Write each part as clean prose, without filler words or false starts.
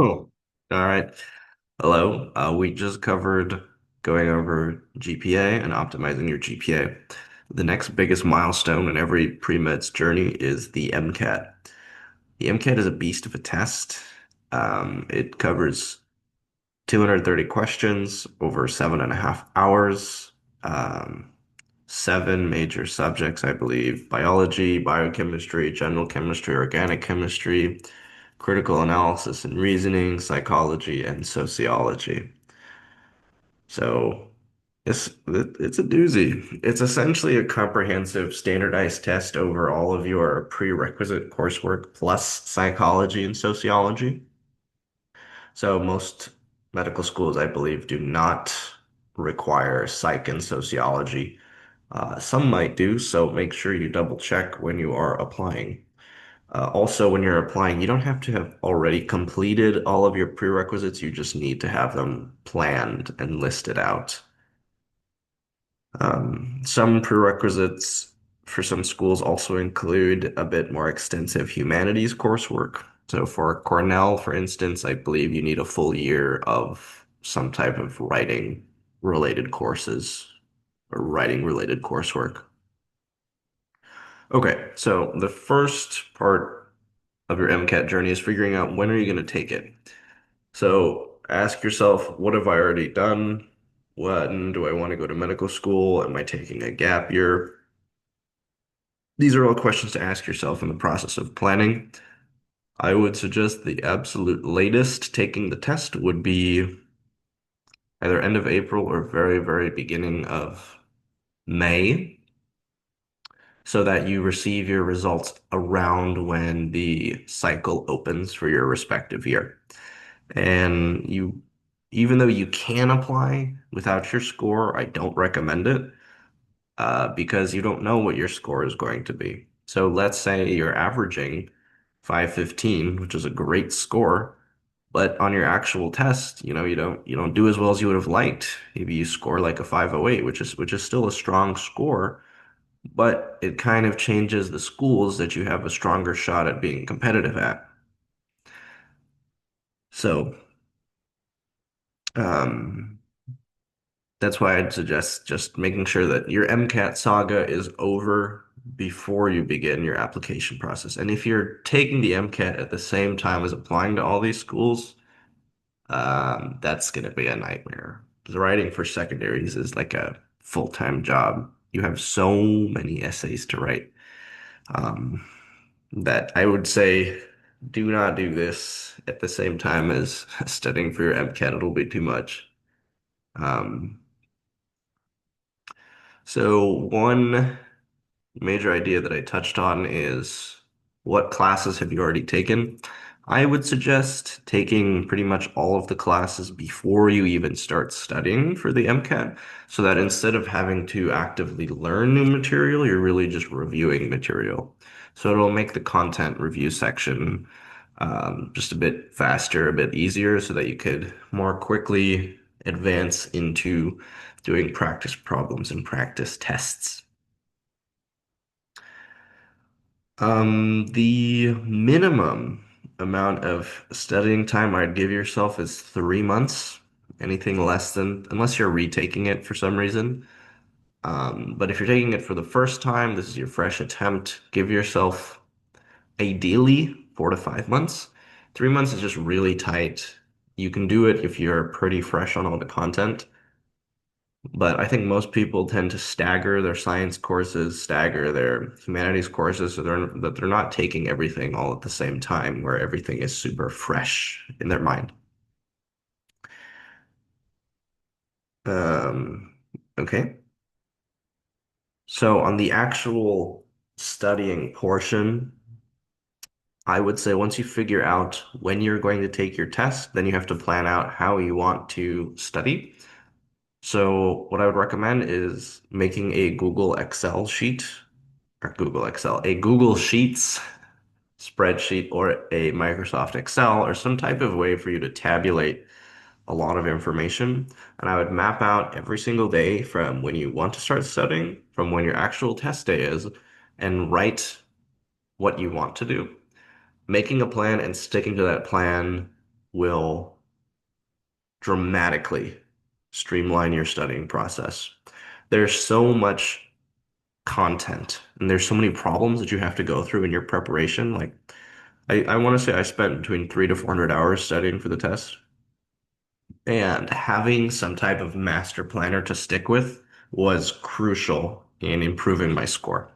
Oh, all right. Hello. We just covered going over GPA and optimizing your GPA. The next biggest milestone in every pre-med's journey is the MCAT. The MCAT is a beast of a test. It covers 230 questions over 7.5 hours, um, seven major subjects, I believe: biology, biochemistry, general chemistry, organic chemistry, critical analysis and reasoning, psychology, and sociology. So it's a doozy. It's essentially a comprehensive standardized test over all of your prerequisite coursework plus psychology and sociology. So most medical schools, I believe, do not require psych and sociology. Some might do, so make sure you double check when you are applying. Also, when you're applying, you don't have to have already completed all of your prerequisites. You just need to have them planned and listed out. Some prerequisites for some schools also include a bit more extensive humanities coursework. So for Cornell, for instance, I believe you need a full year of some type of writing related courses or writing related coursework. Okay, so the first part of your MCAT journey is figuring out when are you going to take it. So ask yourself, what have I already done? When do I want to go to medical school? Am I taking a gap year? These are all questions to ask yourself in the process of planning. I would suggest the absolute latest taking the test would be either end of April or very, very beginning of May, so that you receive your results around when the cycle opens for your respective year. And even though you can apply without your score, I don't recommend it because you don't know what your score is going to be. So let's say you're averaging 515, which is a great score, but on your actual test, you don't do as well as you would have liked. Maybe you score like a 508, which is still a strong score, but it kind of changes the schools that you have a stronger shot at being competitive at. So, um, that's why I'd suggest just making sure that your MCAT saga is over before you begin your application process. And if you're taking the MCAT at the same time as applying to all these schools, that's going to be a nightmare. The writing for secondaries is like a full-time job. You have so many essays to write, um, that I would say do not do this at the same time as studying for your MCAT. It'll be too much. Um, so one major idea that I touched on is what classes have you already taken? I would suggest taking pretty much all of the classes before you even start studying for the MCAT, so that instead of having to actively learn new material, you're really just reviewing material. So it'll make the content review section just a bit faster, a bit easier, so that you could more quickly advance into doing practice problems and practice tests. The minimum amount of studying time I'd give yourself is 3 months. Anything less than, unless you're retaking it for some reason. But if you're taking it for the first time, this is your fresh attempt, give yourself ideally 4 to 5 months. 3 months is just really tight. You can do it if you're pretty fresh on all the content. But I think most people tend to stagger their science courses, stagger their humanities courses, so they're not taking everything all at the same time, where everything is super fresh in their mind. Um, okay. So on the actual studying portion, I would say once you figure out when you're going to take your test, then you have to plan out how you want to study. So what I would recommend is making a Google Excel sheet, or Google Excel, a Google Sheets spreadsheet or a Microsoft Excel or some type of way for you to tabulate a lot of information. And I would map out every single day from when you want to start studying, from when your actual test day is, and write what you want to do. Making a plan and sticking to that plan will dramatically streamline your studying process. There's so much content and there's so many problems that you have to go through in your preparation. Like I want to say I spent between 300 to 400 hours studying for the test, and having some type of master planner to stick with was crucial in improving my score.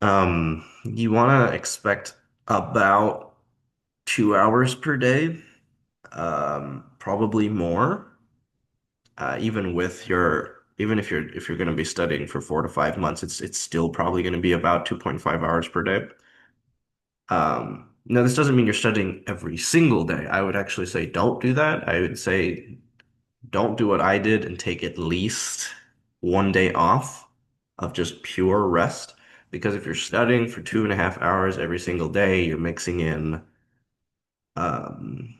You want to expect about 2 hours per day, probably more. Even if you're going to be studying for 4 to 5 months, it's still probably going to be about 2.5 hours per day. Now this doesn't mean you're studying every single day. I would actually say don't do that. I would say don't do what I did and take at least one day off of just pure rest. Because if you're studying for 2.5 hours every single day, you're mixing in um,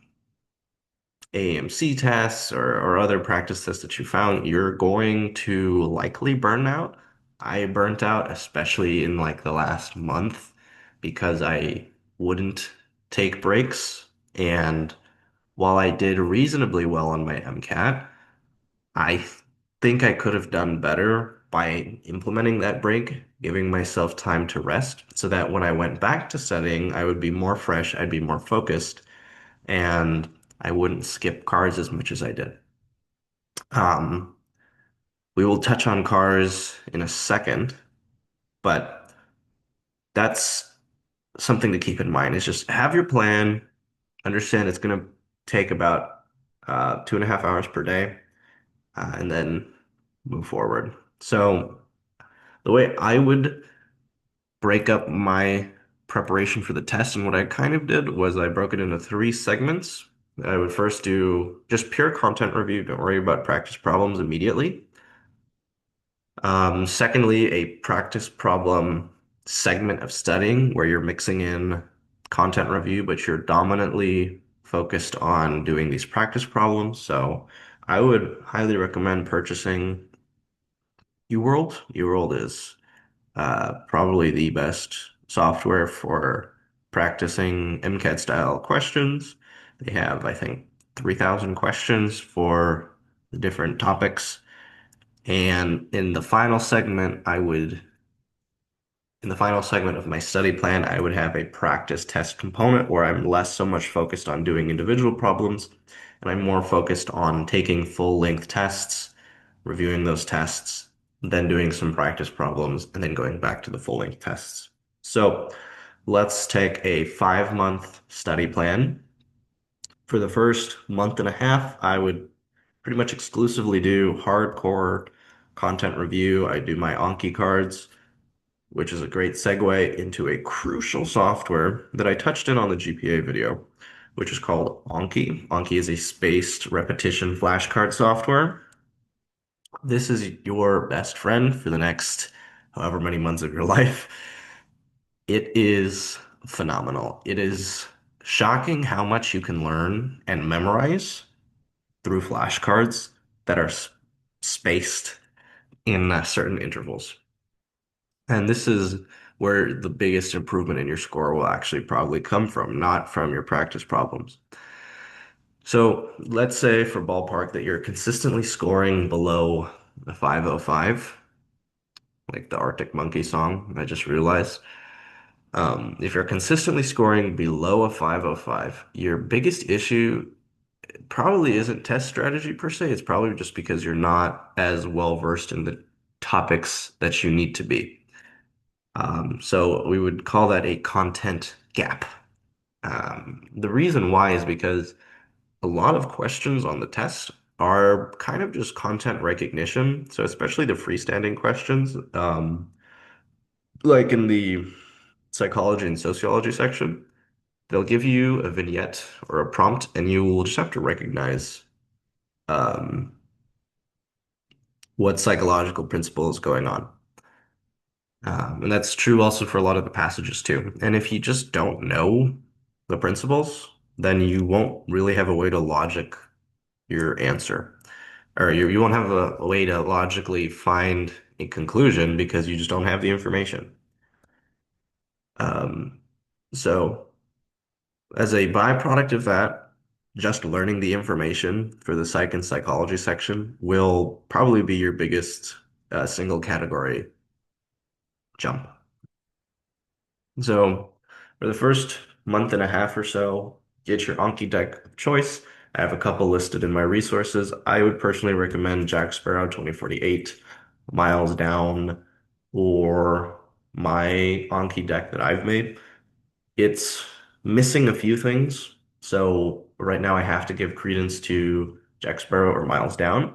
AMC tests or other practice tests that you found, you're going to likely burn out. I burnt out, especially in like the last month, because I wouldn't take breaks. And while I did reasonably well on my MCAT, I think I could have done better by implementing that break, giving myself time to rest, so that when I went back to studying, I would be more fresh, I'd be more focused, and I wouldn't skip cars as much as I did. Um, we will touch on cars in a second, but that's something to keep in mind is just have your plan, understand it's going to take about 2.5 hours per day, and then move forward. So the way I would break up my preparation for the test and what I kind of did was I broke it into three segments. I would first do just pure content review, don't worry about practice problems immediately. Secondly, a practice problem segment of studying where you're mixing in content review, but you're dominantly focused on doing these practice problems. So I would highly recommend purchasing UWorld. UWorld is probably the best software for practicing MCAT style questions. They have, I think, 3,000 questions for the different topics. And in the final segment of my study plan, I would have a practice test component where I'm less so much focused on doing individual problems and I'm more focused on taking full length tests, reviewing those tests, then doing some practice problems, and then going back to the full length tests. So let's take a 5 month study plan. For the first month and a half, I would pretty much exclusively do hardcore content review. I do my Anki cards, which is a great segue into a crucial software that I touched in on the GPA video, which is called Anki. Anki is a spaced repetition flashcard software. This is your best friend for the next however many months of your life. It is phenomenal. It is shocking how much you can learn and memorize through flashcards that are spaced in certain intervals. And this is where the biggest improvement in your score will actually probably come from, not from your practice problems. So let's say for ballpark that you're consistently scoring below a 505, like the Arctic Monkey song, I just realized. If you're consistently scoring below a 505, your biggest issue probably isn't test strategy per se. It's probably just because you're not as well versed in the topics that you need to be. So we would call that a content gap. The reason why is because a lot of questions on the test are kind of just content recognition. So especially the freestanding questions, like in the psychology and sociology section, they'll give you a vignette or a prompt, and you will just have to recognize um, what psychological principle is going on. And that's true also for a lot of the passages too. And if you just don't know the principles, then you won't really have a way to logic your answer. Or you won't have a way to logically find a conclusion because you just don't have the information. Um, so As a byproduct of that, just learning the information for the psych and psychology section will probably be your biggest single category jump. So for the first month and a half or so, get your Anki deck of choice. I have a couple listed in my resources. I would personally recommend Jack Sparrow 2048, Miles Down, or my Anki deck that I've made. It's missing a few things. So right now I have to give credence to Jack Sparrow or Miles Down,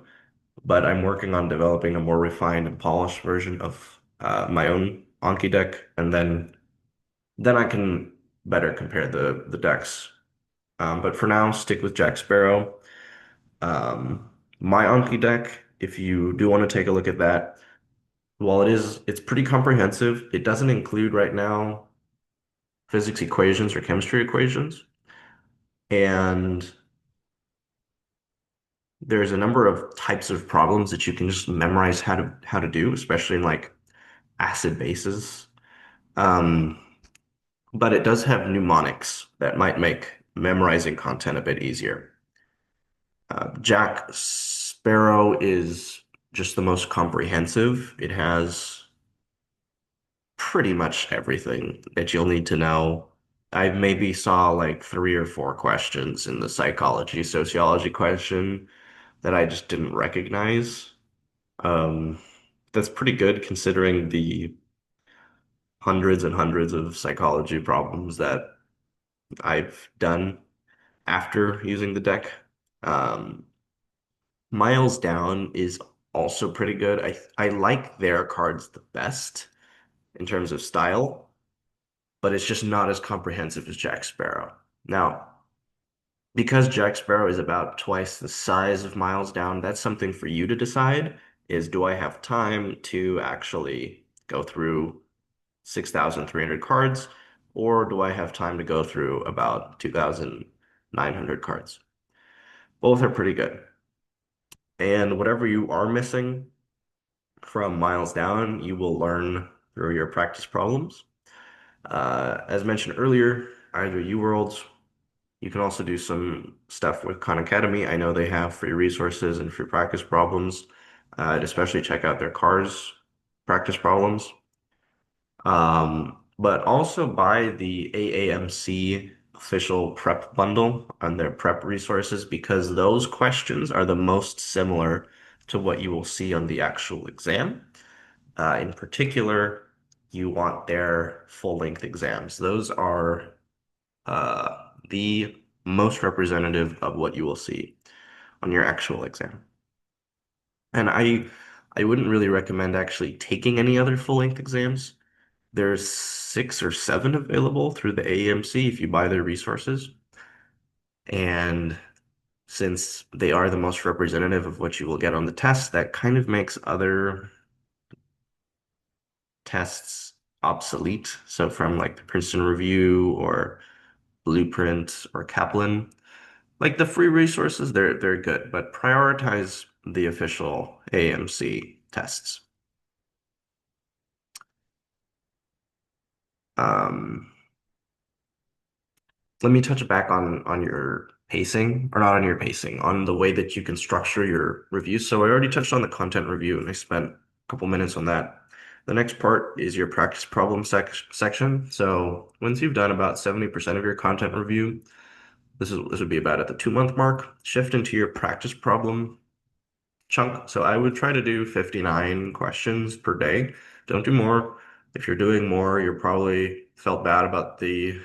but I'm working on developing a more refined and polished version of my own Anki deck, and then I can better compare the decks. But for now, stick with Jack Sparrow. My Anki deck, if you do want to take a look at that, while it's pretty comprehensive, it doesn't include right now physics equations or chemistry equations. And there's a number of types of problems that you can just memorize how to do, especially in like acid bases. Um, but it does have mnemonics that might make memorizing content a bit easier. Jack Sparrow is just the most comprehensive. It has pretty much everything that you'll need to know. I maybe saw like three or four questions in the psychology, sociology question that I just didn't recognize. Um, that's pretty good considering the hundreds and hundreds of psychology problems that I've done after using the deck. Um, Miles Down is also pretty good. I like their cards the best in terms of style, but it's just not as comprehensive as Jack Sparrow. Now, because Jack Sparrow is about twice the size of Miles Down, that's something for you to decide is do I have time to actually go through 6,300 cards, or do I have time to go through about 2,900 cards? Both are pretty good. And whatever you are missing from Miles Down, you will learn through your practice problems. As mentioned earlier, either UWorlds, you can also do some stuff with Khan Academy. I know they have free resources and free practice problems. I'd especially check out their cars practice problems. But also buy the AAMC official prep bundle on their prep resources because those questions are the most similar to what you will see on the actual exam. In particular, you want their full-length exams. Those are the most representative of what you will see on your actual exam. And I wouldn't really recommend actually taking any other full-length exams. There's six or seven available through the AMC if you buy their resources. And since they are the most representative of what you will get on the test, that kind of makes other tests obsolete. So from like the Princeton Review or Blueprint or Kaplan, like the free resources, they're good, but prioritize the official AMC tests. Um, Let me touch back on your pacing, or not on your pacing, on the way that you can structure your reviews. So I already touched on the content review, and I spent a couple minutes on that. The next part is your practice problem section. So once you've done about 70% of your content review, this would be about at the 2 month mark, shift into your practice problem chunk. So I would try to do 59 questions per day. Don't do more. If you're doing more, you're probably felt bad about the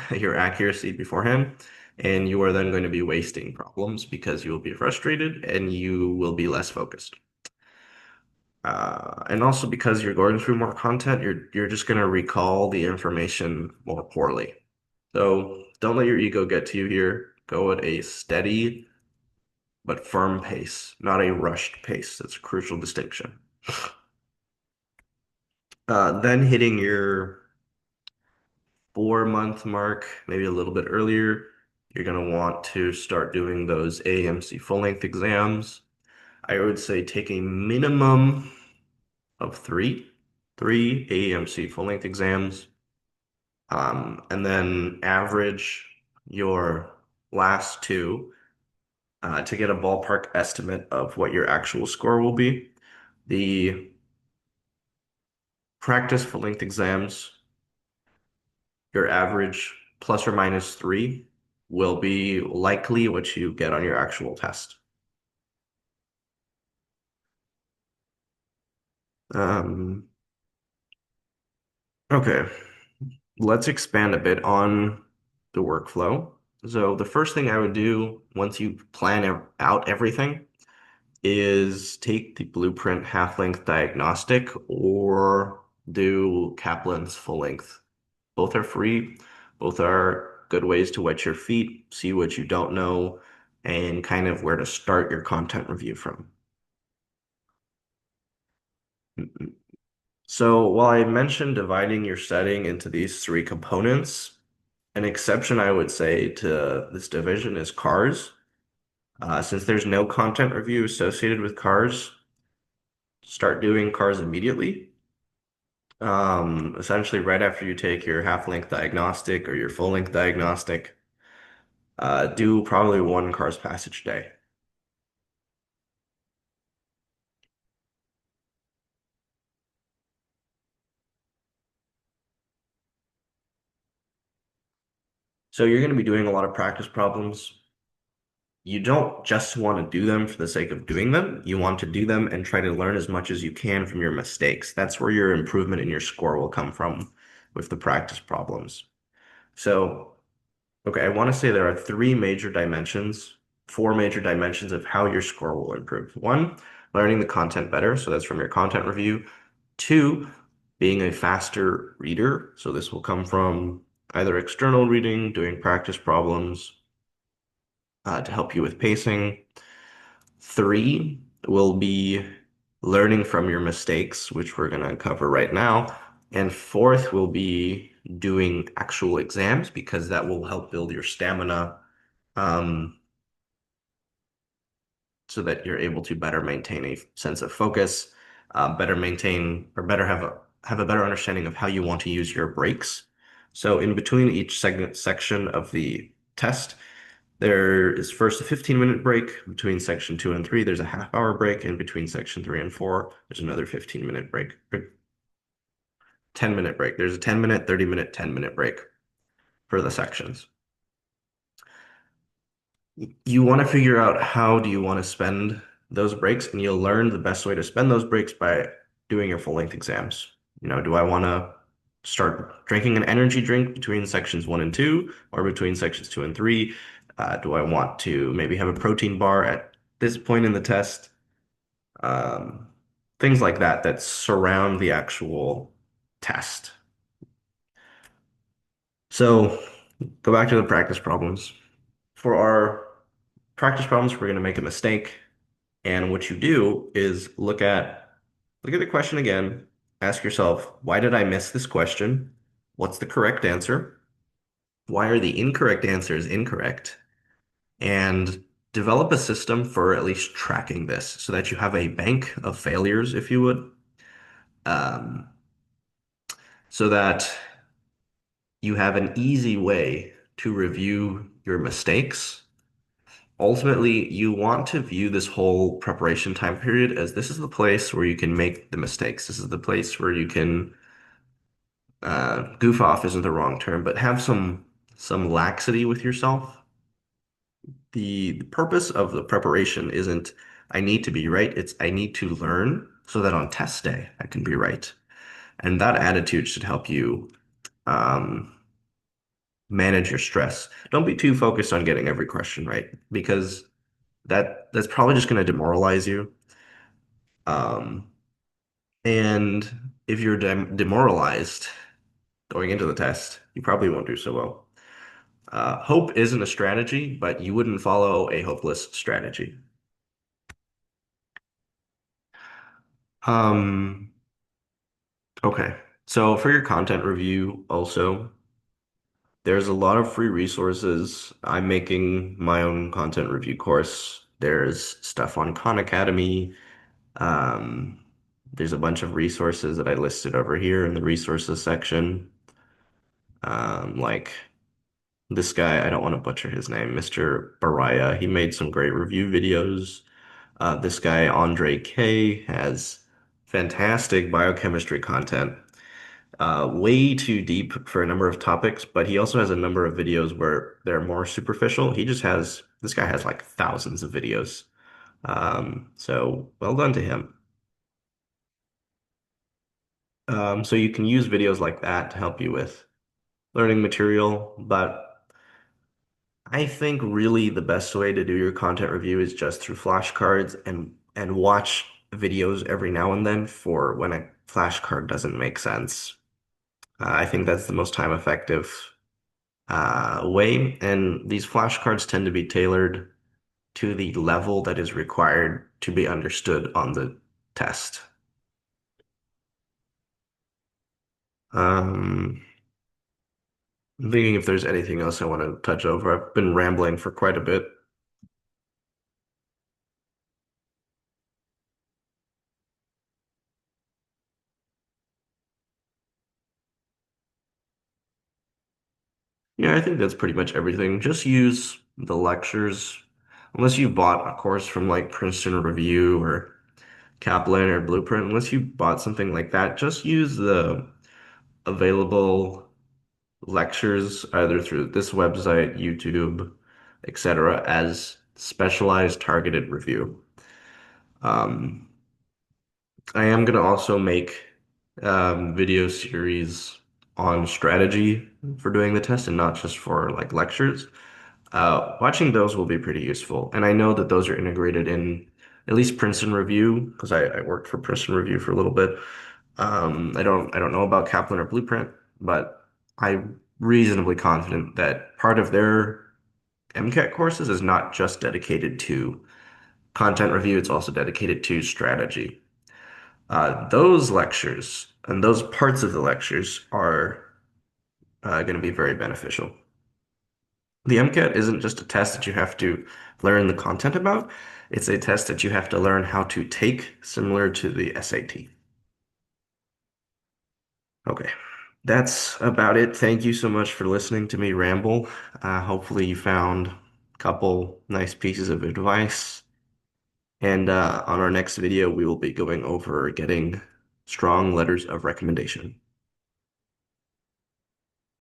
your accuracy beforehand, and you are then going to be wasting problems because you will be frustrated and you will be less focused. And also because you're going through more content, you're just going to recall the information more poorly. So don't let your ego get to you here. Go at a steady but firm pace, not a rushed pace. That's a crucial distinction. Then hitting your 4 month mark, maybe a little bit earlier, you're going to want to start doing those AMC full-length exams. I would say take a minimum of three AMC full-length exams, and then average your last two to get a ballpark estimate of what your actual score will be. The practice full length exams, your average plus or minus three will be likely what you get on your actual test. Um, okay, let's expand a bit on the workflow. So the first thing I would do once you plan out everything is take the Blueprint half-length diagnostic or do Kaplan's full length. Both are free. Both are good ways to wet your feet, see what you don't know, and kind of where to start your content review from. So while I mentioned dividing your setting into these three components, an exception I would say to this division is cars. Since there's no content review associated with cars, start doing cars immediately. Essentially right after you take your half-length diagnostic or your full-length diagnostic, do probably one cars passage day. So you're going to be doing a lot of practice problems. You don't just want to do them for the sake of doing them. You want to do them and try to learn as much as you can from your mistakes. That's where your improvement in your score will come from with the practice problems. So, okay, I want to say there are three major dimensions, four major dimensions of how your score will improve. One, learning the content better. So that's from your content review. Two, being a faster reader. So this will come from either external reading, doing practice problems to help you with pacing. Three will be learning from your mistakes, which we're going to cover right now. And fourth will be doing actual exams because that will help build your stamina, um, so that you're able to better maintain a sense of focus, better maintain or better have a better understanding of how you want to use your breaks. So in between each segment section of the test, there is first a 15-minute break. Between section two and three, there's a half-hour break. And between section three and four, there's another 15-minute break, 10-minute break. There's a 10-minute, 30-minute, 10-minute break for the sections. You want to figure out how do you want to spend those breaks, and you'll learn the best way to spend those breaks by doing your full-length exams. Do I want to start drinking an energy drink between sections one and two, or between sections two and three? Do I want to maybe have a protein bar at this point in the test? Um, Things like that that surround the actual test. So go back to the practice problems. For our practice problems, we're going to make a mistake. And what you do is look at the question again, ask yourself, why did I miss this question? What's the correct answer? Why are the incorrect answers incorrect? And develop a system for at least tracking this so that you have a bank of failures, if you would, um, so that you have an easy way to review your mistakes. Ultimately, you want to view this whole preparation time period as this is the place where you can make the mistakes. This is the place where you can goof off isn't the wrong term, but have some laxity with yourself. The purpose of the preparation isn't I need to be right, it's I need to learn so that on test day I can be right. And that attitude should help you um, manage your stress. Don't be too focused on getting every question right because that's probably just going to demoralize you. Um, and if you're demoralized going into the test, you probably won't do so well. Hope isn't a strategy, but you wouldn't follow a hopeless strategy. Um, okay. So for your content review, also, there's a lot of free resources. I'm making my own content review course. There's stuff on Khan Academy. Um, there's a bunch of resources that I listed over here in the resources section. Like This guy, I don't want to butcher his name, Mr. Baraya. He made some great review videos. This guy, Andre K, has fantastic biochemistry content. Way too deep for a number of topics, but he also has a number of videos where they're more superficial. This guy has like thousands of videos. So well done to him. So you can use videos like that to help you with learning material, but I think really the best way to do your content review is just through flashcards and watch videos every now and then for when a flashcard doesn't make sense. I think that's the most time effective way, and these flashcards tend to be tailored to the level that is required to be understood on the test. Um, I'm thinking if there's anything else I want to touch over. I've been rambling for quite a bit. Yeah, I think that's pretty much everything. Just use the lectures, unless you bought a course from like Princeton Review or Kaplan or Blueprint, unless you bought something like that, just use the available lectures either through this website, YouTube, etc., as specialized targeted review. Um, I am going to also make video series on strategy for doing the test and not just for like lectures. Watching those will be pretty useful. And I know that those are integrated in at least Princeton Review because I worked for Princeton Review for a little bit. I don't know about Kaplan or Blueprint, but I'm reasonably confident that part of their MCAT courses is not just dedicated to content review, it's also dedicated to strategy. Those lectures and those parts of the lectures are going to be very beneficial. The MCAT isn't just a test that you have to learn the content about, it's a test that you have to learn how to take, similar to the SAT. Okay, that's about it. Thank you so much for listening to me ramble. Hopefully, you found a couple nice pieces of advice. And on our next video, we will be going over getting strong letters of recommendation.